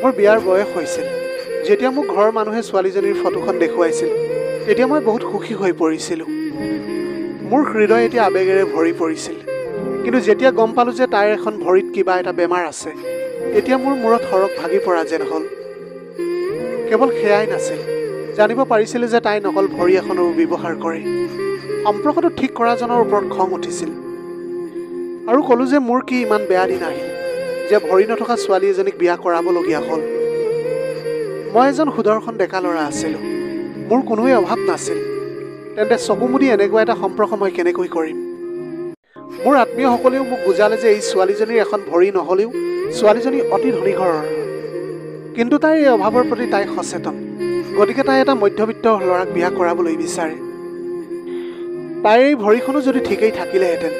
মোৰ বিয়াৰ বয়স হৈছিল। যেতিয়া মোক ঘৰৰ মানুহে ছোৱালীজনীৰ ফটোখন দেখুৱাইছিল তেতিয়া মই বহুত সুখী হৈ পৰিছিলোঁ। মোৰ হৃদয় এতিয়া আৱেগেৰে ভৰি পৰিছিল। কিন্তু যেতিয়া গম পালোঁ যে তাইৰ এখন ভৰিত কিবা এটা বেমাৰ আছে তেতিয়া মোৰ মূৰত সৰক ভাগি পৰা যেন হ'ল। কেৱল সেয়াই নাছিল, জানিব পাৰিছিলোঁ যে তাই নকল ভৰি এখনৰো ব্যৱহাৰ কৰে। সম্পৰ্কটো ঠিক কৰাজনৰ ওপৰত খং উঠিছিল আৰু ক'লোঁ যে মোৰ কি ইমান বেয়া দিন আহিল যে ভৰি নথকা ছোৱালী এজনীক বিয়া কৰাবলগীয়া হ'ল। মই এজন সুদৰ্শন ডেকা ল'ৰা আছিলোঁ, মোৰ কোনোৱে অভাৱ নাছিল। তেন্তে চকু মুদি এনেকুৱা এটা সম্পৰ্ক মই কেনেকৈ কৰিম? মোৰ আত্মীয়সকলেও মোক বুজালে যে এই ছোৱালীজনীৰ এখন ভৰি নহ'লেও ছোৱালীজনী অতি ধনী ঘৰৰ, কিন্তু তাইৰ এই অভাৱৰ প্ৰতি তাই সচেতন। গতিকে তাই এটা মধ্যবিত্ত ল'ৰাক বিয়া কৰাবলৈ বিচাৰে। তাইৰ এই ভৰিখনো যদি ঠিকেই থাকিলেহেঁতেন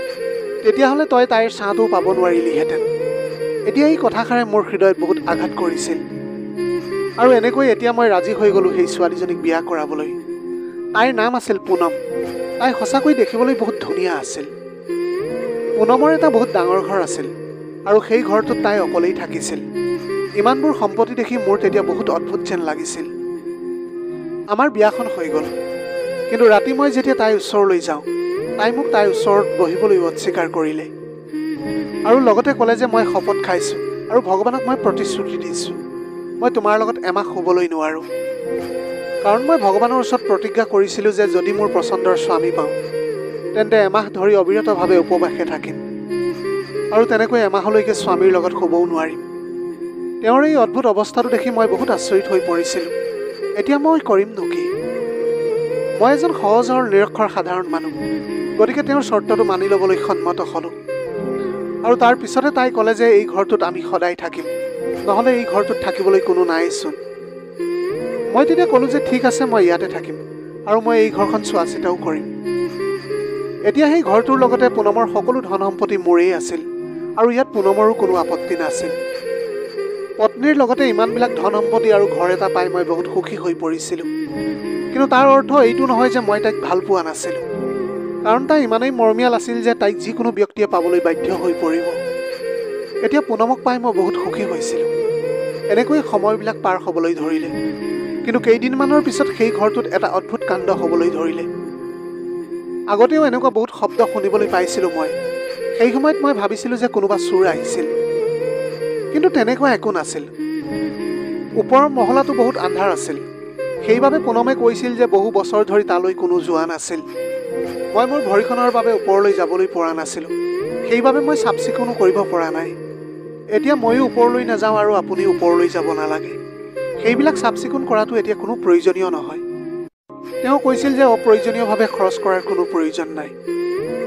তেতিয়াহ'লে তই তাইৰ ছাঁটোও পাব নোৱাৰিলিহেঁতেন। এতিয়া এই কথাষাৰে মোৰ হৃদয়ত বহুত আঘাত কৰিছিল আৰু এনেকৈ এতিয়া মই ৰাজি হৈ গ'লোঁ সেই ছোৱালীজনীক বিয়া কৰাবলৈ। তাইৰ নাম আছিল পুনম। তাই সঁচাকৈ দেখিবলৈ বহুত ধুনীয়া আছিল। পুনমৰ এটা বহুত ডাঙৰ ঘৰ আছিল আৰু সেই ঘৰটোত তাই অকলেই থাকিছিল। ইমানবোৰ সম্পত্তি দেখি মোৰ তেতিয়া বহুত অদ্ভুত যেন লাগিছিল। আমাৰ বিয়াখন হৈ গ'ল, কিন্তু ৰাতি মই যেতিয়া তাইৰ ওচৰলৈ যাওঁ তাই মোক তাইৰ ওচৰত বহিবলৈ অস্বীকাৰ কৰিলে আৰু লগতে ক'লে যে মই শপত খাইছোঁ আৰু ভগৱানক মই প্ৰতিশ্ৰুতি দিছোঁ মই তোমাৰ লগত এমাহ শুবলৈ নোৱাৰোঁ, কাৰণ মই ভগৱানৰ ওচৰত প্ৰতিজ্ঞা কৰিছিলোঁ যে যদি মোৰ পচন্দৰ স্বামী পাওঁ তেন্তে এমাহ ধৰি অবিৰতভাৱে উপবাসে থাকিম আৰু তেনেকৈ এমাহলৈকে স্বামীৰ লগত শুবও নোৱাৰিম। তেওঁৰ এই অদ্ভুত অৱস্থাটো দেখি মই বহুত আচৰিত হৈ পৰিছিলোঁ। এতিয়া মই কৰিমনো কি? মই এজন সহজ আৰু নিৰক্ষৰ সাধাৰণ মানুহ, গতিকে তেওঁৰ চৰ্তটো মানি ল'বলৈ সন্মত হ'লোঁ। আৰু তাৰ পিছতে তাই ক'লে যে এই ঘৰটোত আমি সদায় থাকিম, নহ'লে এই ঘৰটোত থাকিবলৈ কোনো নাইচোন। মই তেতিয়া ক'লোঁ যে ঠিক আছে, মই ইয়াতে থাকিম আৰু মই এই ঘৰখন চোৱা চিতাও কৰিম। এতিয়া সেই ঘৰটোৰ লগতে পুনমৰ সকলো ধন সম্পত্তি মোৰেই আছিল আৰু ইয়াত পুনমৰো কোনো আপত্তি নাছিল। পত্নীৰ লগতে ইমানবিলাক ধন সম্পত্তি আৰু ঘৰ এটা পাই মই বহুত সুখী হৈ পৰিছিলোঁ। কিন্তু তাৰ অৰ্থ এইটো নহয় যে মই তাইক ভাল পোৱা নাছিলোঁ, কাৰণ তাই ইমানেই মৰমীয়াল আছিল যে তাইক যিকোনো ব্যক্তিয়ে পাবলৈ বাধ্য হৈ পৰিব। এতিয়া পুনমক পাই মই বহুত সুখী হৈছিলোঁ। এনেকৈ সময়বিলাক পাৰ হ'বলৈ ধৰিলে, কিন্তু কেইদিনমানৰ পিছত সেই ঘৰটোত এটা অদ্ভুত কাণ্ড হ'বলৈ ধৰিলে। আগতেও এনেকুৱা বহুত শব্দ শুনিবলৈ পাইছিলোঁ মই। সেই সময়ত মই ভাবিছিলোঁ যে কোনোবা চোৰ আহিছিল, কিন্তু তেনেকুৱা একো নাছিল। ওপৰৰ মহলাটো বহুত আন্ধাৰ আছিল, সেইবাবে পুনমে কৈছিল যে বহু বছৰ ধৰি তালৈ কোনো যোৱা নাছিল। মই মোৰ ভৰিখনৰ বাবে ওপৰলৈ যাবলৈ পৰা নাছিলোঁ, সেইবাবে মই চাফ চিকুণো কৰিব পৰা নাই। এতিয়া ময়ো ওপৰলৈ নাযাওঁ আৰু আপুনিও ওপৰলৈ যাব নালাগে। সেইবিলাক চাফ চিকুণ কৰাটো এতিয়া কোনো প্ৰয়োজনীয় নহয়। তেওঁ কৈছিল যে অপ্ৰয়োজনীয়ভাৱে খৰচ কৰাৰ কোনো প্ৰয়োজন নাই,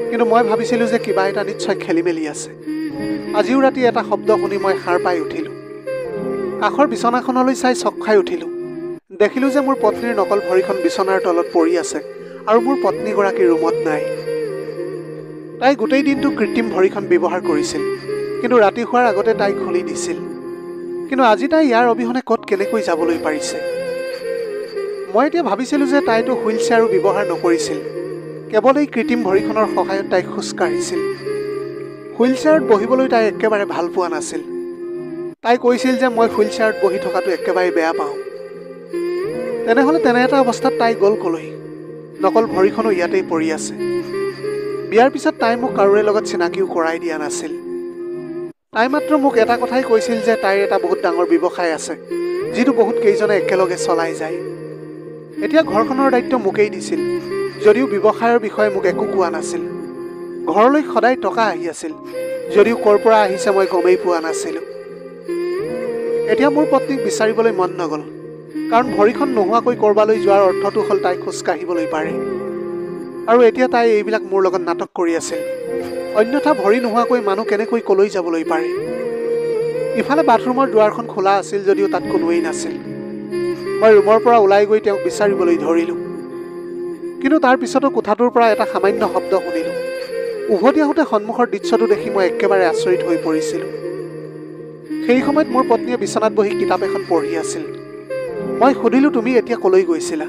কিন্তু মই ভাবিছিলোঁ যে কিবা এটা নিশ্চয় খেলি মেলি আছে। আজিও ৰাতি এটা শব্দ শুনি মই সাৰ পাই উঠিলোঁ। কাষৰ বিচনাখনলৈ চাই চক খাই উঠিলোঁ। দেখিলোঁ যে মোৰ পত্নীৰ নকল ভৰিখন বিচনাৰ তলত পৰি আছে আৰু মোৰ পত্নীগৰাকী ৰুমত নাই। তাই গোটেই দিনটো কৃত্ৰিম ভৰিখন ব্যৱহাৰ কৰিছিল, কিন্তু ৰাতি হোৱাৰ আগতে তাই খুলি দিছিল। কিন্তু আজি তাই ইয়াৰ অবিহনে ক'ত কেনেকৈ যাবলৈ পাৰিছে? মই এতিয়া ভাবিছিলোঁ যে তাইতো হুইল চেয়াৰো ব্যৱহাৰ নকৰিছিল, কেৱল এই কৃত্ৰিম ভৰিখনৰ সহায়ত তাই খোজকাঢ়িছিল। হুইল চেয়াৰত বহিবলৈ তাই একেবাৰে ভাল পোৱা নাছিল। তাই কৈছিল যে মই হুইল চেয়াৰত বহি থকাটো একেবাৰে বেয়া পাওঁ। তেনেহ'লে তেনে এটা অৱস্থাত তাই গ'ল ক'লৈ? নকল ভৰিখনো ইয়াতেই পৰি আছে। বিয়াৰ পিছত তাই মোক কাৰোৰে লগত চিনাকিও কৰাই দিয়া নাছিল। তাই মাত্ৰ মোক এটা কথাই কৈছিল যে তাইৰ এটা বহুত ডাঙৰ ব্যৱসায় আছে, যিটো বহুত কেইজনে একেলগে চলাই যায়। এতিয়া ঘৰখনৰ দায়িত্ব মোকেই দিছিল, যদিও ব্যৱসায়ৰ বিষয়ে মোক একো কোৱা নাছিল। ঘৰলৈ সদায় টকা আহি আছিল, যদিও ক'ৰ পৰা আহিছে মই গমেই পোৱা নাছিলোঁ। এতিয়া মোৰ পত্নীক বিচাৰিবলৈ মন নগ'ল, কাৰণ ভৰিখন নোহোৱাকৈ ক'ৰবালৈ যোৱাৰ অৰ্থটো হ'ল তাই খোজকাঢ়িবলৈ পাৰে। আৰু এতিয়া তাই এইবিলাক মোৰ লগত নাটক কৰি আছিল। অন্যথা ভৰি নোহোৱাকৈ মানুহ কেনেকৈ ক'লৈ যাবলৈ পাৰে? ইফালে বাথৰুমৰ দুৱাৰখন খোলা আছিল যদিও তাত কোনোৱেই নাছিল। মই ৰুমৰ পৰা ওলাই গৈ তেওঁক বিচাৰিবলৈ ধৰিলোঁ, কিন্তু তাৰ পিছতো কোঠাটোৰ পৰা এটা সামান্য শব্দ শুনিলোঁ। উভতি আহোঁতে সন্মুখৰ দৃশ্যটো দেখি মই একেবাৰে আচৰিত হৈ পৰিছিলোঁ। সেই সময়ত মোৰ পত্নীয়ে বিচনাত বহি কিতাপ এখন পঢ়ি আছিল। মই সুধিলোঁ, তুমি এতিয়া ক'লৈ গৈছিলা?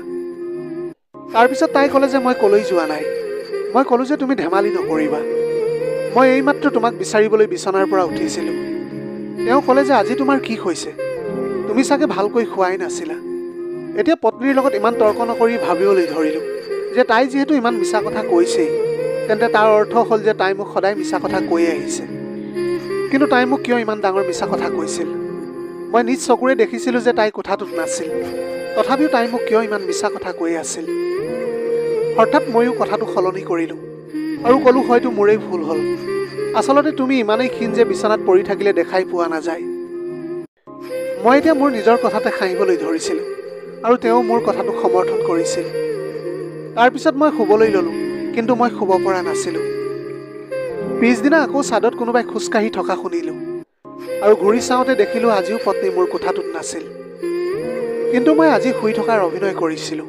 তাৰপিছত তাই ক'লে যে মই ক'লৈ যোৱা নাই। মই ক'লোঁ যে তুমি ধেমালি নকৰিবা, মই এইমাত্ৰ তোমাক বিচাৰিবলৈ বিচনাৰ পৰা উঠিছিলোঁ। তেওঁ ক'লে যে আজি তোমাৰ কি হৈছে? তুমি চাগে ভালকৈ খোৱাই নাছিলা। এতিয়া পত্নীৰ লগত ইমান তৰ্ক নকৰি ভাবিবলৈ ধৰিলোঁ যে তাই যিহেতু ইমান মিছা কথা কৈছেই, তেন্তে তাৰ অৰ্থ হ'ল যে তাই মোক সদায় মিছা কথা কৈয়ে আহিছে। কিন্তু তাই মোক কিয় ইমান ডাঙৰ মিছা কথা কৈছিল? মই নিজ চকুৰে দেখিছিলোঁ যে তাই কোঠাটোত নাছিল, তথাপিও তাই মোক কিয় ইমান মিছা কথা কৈ আছিল? হঠাৎ ময়ো কথাটো সলনি কৰিলোঁ আৰু ক'লোঁ হয়তো মোৰেই ভুল হ'ল। আচলতে তুমি ইমানেই ক্ষীণ যে বিচনাত পৰি থাকিলে দেখাই পোৱা নাযায়। মই এতিয়া মোৰ নিজৰ কথাতে হাঁহিবলৈ ধৰিছিলোঁ আৰু তেওঁ মোৰ কথাটোক সমৰ্থন কৰিছিল। তাৰপিছত মই শুবলৈ ল'লোঁ, কিন্তু মই শুব পৰা নাছিলোঁ। পিছদিনা আকৌ ছাদত কোনোবাই খোজকাঢ়ি থকা শুনিলোঁ আৰু ঘূৰি চাওঁতে দেখিলোঁ আজিও পত্নী মোৰ কোঠাটোত নাছিল। কিন্তু মই আজি শুই থকাৰ অভিনয় কৰিছিলোঁ,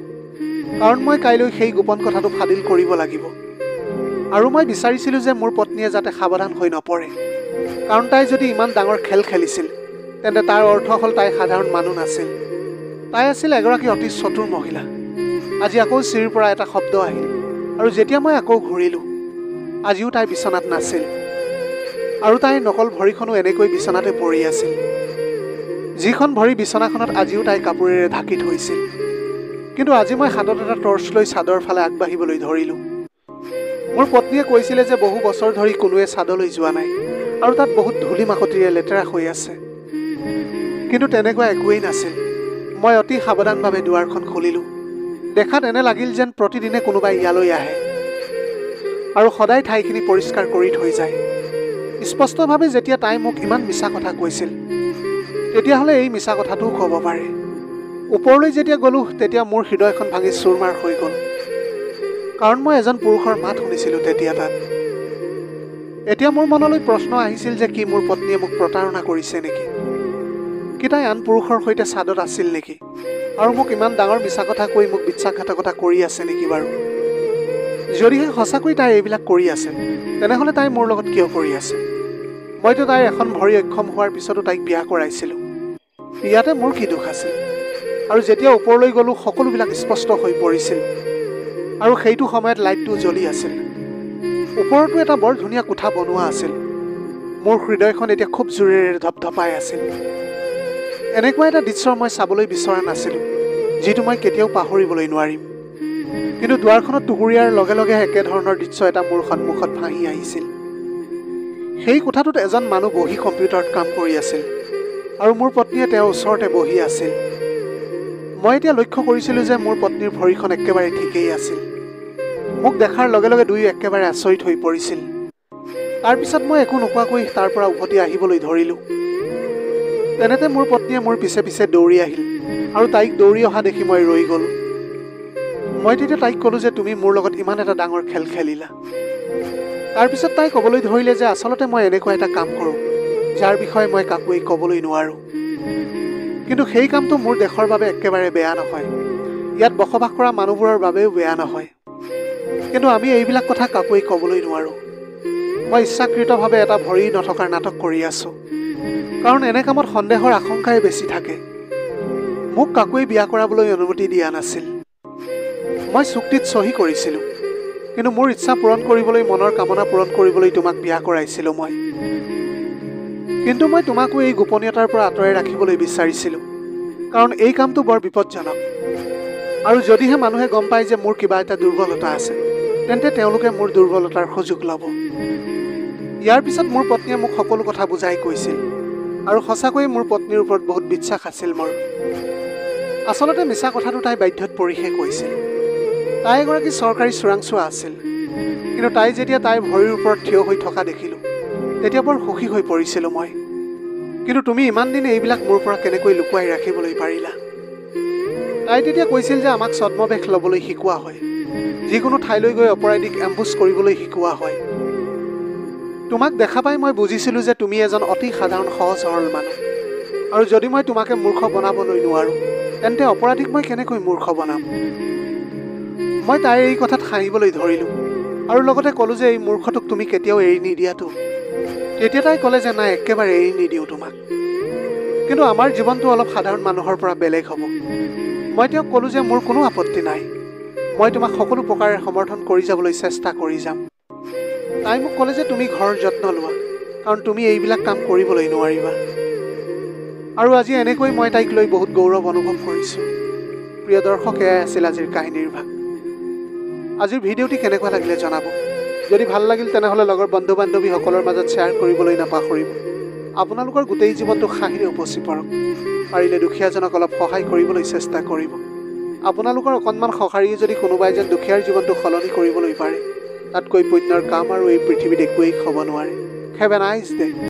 কাৰণ মই কাইলৈ সেই গোপন কথাটো ফাদিল কৰিব লাগিব। আৰু মই বিচাৰিছিলোঁ যে মোৰ পত্নীয়ে যাতে সাৱধান হৈ নপৰে, কাৰণ তাই যদি ইমান ডাঙৰ খেল খেলিছিল তেন্তে তাৰ অৰ্থ হ'ল তাই সাধাৰণ মানুহ নাছিল। তাই আছিল এগৰাকী অতি চতুৰ মহিলা। আজি আকৌ চিৰিৰ পৰা এটা শব্দ আহিল আৰু যেতিয়া মই আকৌ ঘূৰিলোঁ, আজিও তাই বিচনাত নাছিল আৰু তাইৰ নকল ভৰিখনো এনেকৈ বিচনাতে পৰি আছিল, যিখন ভৰি বিচনাখনত আজিও তাই কাপোৰেৰে ঢাকি থৈছিল। কিন্তু আজি মই হাতত এটা টৰ্চ লৈ ছাদৰ ফালে আগবাঢ়িবলৈ ধৰিলোঁ। মোৰ পত্নীয়ে কৈছিলে যে বহু বছৰ ধৰি কোনোৱে ছাদলৈ যোৱা নাই আৰু তাত বহুত ধূলি মাকতিৰে লেতেৰা হৈ আছে, কিন্তু তেনেকুৱা একোৱেই নাছিল। মই অতি সাৱধানভাৱে দুৱাৰখন খুলিলোঁ। দেখাত এনে লাগিল যেন প্ৰতিদিনে কোনোবাই ইয়ালৈ আহে আৰু সদায় ঠাইখিনি পৰিষ্কাৰ কৰি থৈ যায়। স্পষ্টভাৱে যেতিয়া তাই মোক ইমান মিছা কথা কৈছিল, তেতিয়াহ'লে এই মিছা কথাটোও ক'ব পাৰে। ওপৰলৈ যেতিয়া গ'লোঁ, তেতিয়া মোৰ হৃদয়খন ভাঙি চুৰমাৰ হৈ গ'ল, কাৰণ মই এজন পুৰুষৰ মাত শুনিছিলোঁ তেতিয়া তাত। এতিয়া মোৰ মনলৈ প্ৰশ্ন আহিছিল যে কি মোৰ পত্নীয়ে মোক প্ৰতাৰণা কৰিছে নেকি? কি তাই আন পুৰুষৰ সৈতে ছাদত আছিল নেকি আৰু মোক ইমান ডাঙৰ মিছা কথা কৈ মোক বিশ্বাসঘাতকতা কৰি আছে নেকি বাৰু? যদিহে সঁচাকৈ তাই এইবিলাক কৰি আছে, তেনেহ'লে তাই মোৰ লগত কিয় কৰি আছে? মইতো তাইৰ এখন ভৰি অক্ষম হোৱাৰ পিছতো তাইক বিয়া কৰাইছিলোঁ। ইয়াতে মোৰ কি দোষ আছিল? আৰু যেতিয়া ওপৰলৈ গ'লোঁ, সকলোবিলাক স্পষ্ট হৈ পৰিছিল আৰু সেইটো সময়ত লাইটটো জ্বলি আছিল। ওপৰতো এটা বৰ ধুনীয়া কোঠা বনোৱা আছিল। মোৰ হৃদয়খন এতিয়া খুব জোৰেৰে ধপধপাই আছিল। এনেকুৱা এটা দৃশ্য মই চাবলৈ বিচৰা নাছিলোঁ, যিটো মই কেতিয়াও পাহৰিবলৈ নোৱাৰিম। কিন্তু দুৱাৰখনত টুকুৰিয়াৰ লগে লগে একেধৰণৰ দৃশ্য এটা মোৰ সন্মুখত ভাহি আহিছিল। সেই কোঠাটোত এজন মানুহ বহি কম্পিউটাৰত কাম কৰি আছিল আৰু মোৰ পত্নীয়ে তেওঁৰ ওচৰতে বহি আছিল। মই এতিয়া লক্ষ্য কৰিছিলোঁ যে মোৰ পত্নীৰ ভৰিখন একেবাৰে ঠিকেই আছিল। মোক দেখাৰ লগে লগে দুয়ো একেবাৰে আচৰিত হৈ পৰিছিল। তাৰপিছত মই একো নোকোৱাকৈ তাৰ পৰা উভতি আহিবলৈ ধৰিলোঁ। তেনেতে মোৰ পত্নীয়ে মোৰ পিছে পিছে দৌৰি আহিল আৰু তাইক দৌৰি অহা দেখি মই ৰৈ গ'লোঁ। মই তেতিয়া তাইক ক'লোঁ যে তুমি মোৰ লগত ইমান এটা ডাঙৰ খেল খেলিলা। তাৰপিছত তাই ক'বলৈ ধৰিলে যে আচলতে মই এনেকুৱা এটা কাম কৰোঁ যাৰ বিষয়ে মই কাকোৱেই ক'বলৈ নোৱাৰোঁ। কিন্তু সেই কামটো মোৰ দেশৰ বাবে একেবাৰে বেয়া নহয়, ইয়াত বসবাস কৰা মানুহবোৰৰ বাবেও বেয়া নহয়। কিন্তু আমি এইবিলাক কথা কাকোৱেই ক'বলৈ নোৱাৰোঁ। মই ইচ্ছাকৃতভাৱে এটা ভৰি নথকাৰ নাটক কৰি আছোঁ, কাৰণ এনে কামত সন্দেহৰ আশংকাই বেছি থাকে। মোক কাকোৱেই বিয়া কৰাবলৈ অনুমতি দিয়া নাছিল। মই চুক্তিত চহী কৰিছিলোঁ, কিন্তু মোৰ ইচ্ছা পূৰণ কৰিবলৈ, মনৰ কামনা পূৰণ কৰিবলৈ তোমাক বিয়া কৰাইছিলোঁ মই। কিন্তু মই তোমাকো এই গোপনীয়তাৰ পৰা আঁতৰাই ৰাখিবলৈ বিচাৰিছিলোঁ, কাৰণ এই কামটো বৰ বিপদজনক। আৰু যদিহে মানুহে গম পায় যে মোৰ কিবা এটা দুৰ্বলতা আছে, তেন্তে তেওঁলোকে মোৰ দুৰ্বলতাৰ সুযোগ ল'ব। ইয়াৰ পিছত মোৰ পত্নীয়ে মোক সকলো কথা বুজাই কৈছিল, আৰু সঁচাকৈয়ে মোৰ পত্নীৰ ওপৰত বহুত বিশ্বাস আছিল মোৰ। আচলতে মিছা কথাটো তাই বাধ্যত পৰিহে কৈছিল। তাই এগৰাকী চৰকাৰী চোৰাংচোৱা আছিল, কিন্তু তাই যেতিয়া তাইৰ ভৰিৰ ওপৰত থিয় হৈ থকা দেখিলোঁ, তেতিয়া বৰ সুখী হৈ পৰিছিলোঁ মই। কিন্তু তুমি ইমান দিন এইবিলাক মোৰ পৰা কেনেকৈ লুকুৱাই ৰাখিবলৈ পাৰিলা? তাই তেতিয়া কৈছিল যে আমাক ছদ্মবেশ ল'বলৈ শিকোৱা হয়, যিকোনো ঠাইলৈ গৈ অপৰাধীক এম্বুছ কৰিবলৈ শিকোৱা হয়। তোমাক দেখা পাই মই বুজিছিলোঁ যে তুমি এজন অতি সাধাৰণ সহজ সৰল মানুহ, আৰু যদি মই তোমাকে মূৰ্খ বনাবলৈ নোৱাৰোঁ, তেন্তে অপৰাধীক মই কেনেকৈ মূৰ্খ বনাম? মই তাইৰ এই কথাত হাঁহিবলৈ ধৰিলোঁ আৰু লগতে ক'লোঁ যে এই মূৰ্খটোক তুমি কেতিয়াও এৰি নিদিয়াতো। তেতিয়া তাই ক'লে যে নাই, একেবাৰে এৰি নিদিওঁ তোমাক। কিন্তু আমাৰ জীৱনটো অলপ সাধাৰণ মানুহৰ পৰা বেলেগ হ'ব। মই তেওঁক ক'লোঁ যে মোৰ কোনো আপত্তি নাই, মই তোমাক সকলো প্ৰকাৰে সমৰ্থন কৰি যাবলৈ চেষ্টা কৰি যাম। তাই মোক ক'লে যে তুমি ঘৰৰ যত্ন লোৱা, কাৰণ তুমি এইবিলাক কাম কৰিবলৈ নোৱাৰিবা। আৰু আজি এনেকৈ মই তাইক লৈ বহুত গৌৰৱ অনুভৱ কৰিছোঁ। প্ৰিয় দৰ্শক, এয়াই আছিল আজিৰ কাহিনীৰ ভাগ। আজিৰ ভিডিঅ'টি কেনেকুৱা লাগিলে জনাব। যদি ভাল লাগিল তেনেহ'লে লগৰ বন্ধু বান্ধৱীসকলৰ মাজত শ্বেয়াৰ কৰিবলৈ নাপাহৰিব। আপোনালোকৰ গোটেই জীৱনটো হাঁহিৰে উপচি পৰক। পাৰিলে দুখীয়াজনক অলপ সহায় কৰিবলৈ চেষ্টা কৰিব। আপোনালোকৰ অকণমান সঁহাৰিয়ে যদি কোনোবাই যেন দুখীয়াৰ জীৱনটো সলনি কৰিবলৈ পাৰে, তাতকৈ পুণ্যৰ কাম আৰু এই পৃথিৱীত একোৱেই হ'ব নোৱাৰে। Have a nice day.